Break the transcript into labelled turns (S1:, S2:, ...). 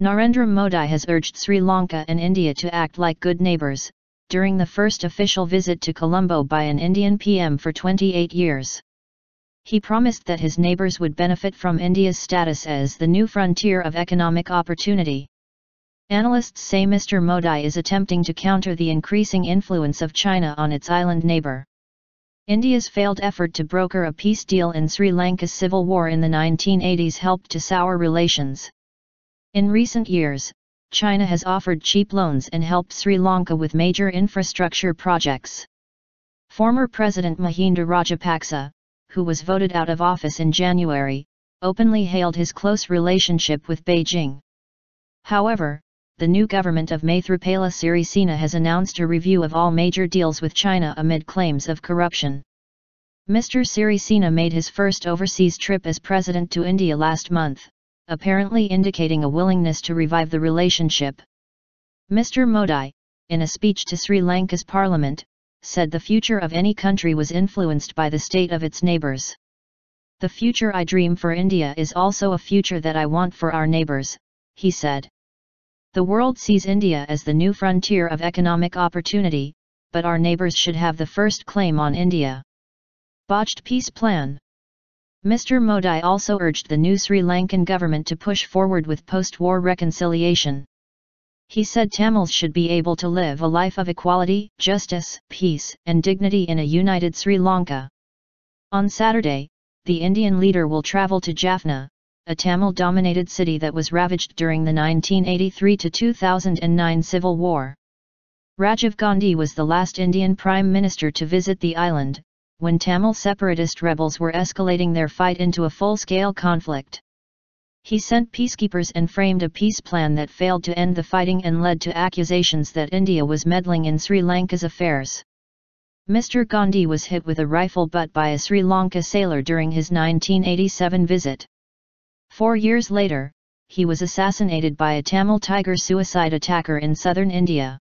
S1: Narendra Modi has urged Sri Lanka and India to act like good neighbours, during the first official visit to Colombo by an Indian PM for 28 years. He promised that his neighbours would benefit from India's status as the new frontier of economic opportunity. Analysts say Mr. Modi is attempting to counter the increasing influence of China on its island neighbour. India's failed effort to broker a peace deal in Sri Lanka's civil war in the 1980s helped to sour relations. In recent years, China has offered cheap loans and helped Sri Lanka with major infrastructure projects. Former President Mahinda Rajapaksa, who was voted out of office in January, openly hailed his close relationship with Beijing. However, the new government of Maithripala Sirisena has announced a review of all major deals with China amid claims of corruption. Mr. Sirisena made his first overseas trip as president to India last month, apparently indicating a willingness to revive the relationship. Mr. Modi, in a speech to Sri Lanka's parliament, said the future of any country was influenced by the state of its neighbours. The future I dream for India is also a future that I want for our neighbours, he said. The world sees India as the new frontier of economic opportunity, but our neighbours should have the first claim on India. Botched peace plan. Mr. Modi also urged the new Sri Lankan government to push forward with post-war reconciliation. He said Tamils should be able to live a life of equality, justice, peace, and dignity in a united Sri Lanka. On Saturday, the Indian leader will travel to Jaffna, a Tamil-dominated city that was ravaged during the 1983-2009 civil war. Rajiv Gandhi was the last Indian Prime Minister to visit the island, when Tamil separatist rebels were escalating their fight into a full-scale conflict. He sent peacekeepers and framed a peace plan that failed to end the fighting and led to accusations that India was meddling in Sri Lanka's affairs. Mr. Gandhi was hit with a rifle butt by a Sri Lanka sailor during his 1987 visit. 4 years later, he was assassinated by a Tamil tiger suicide attacker in southern India.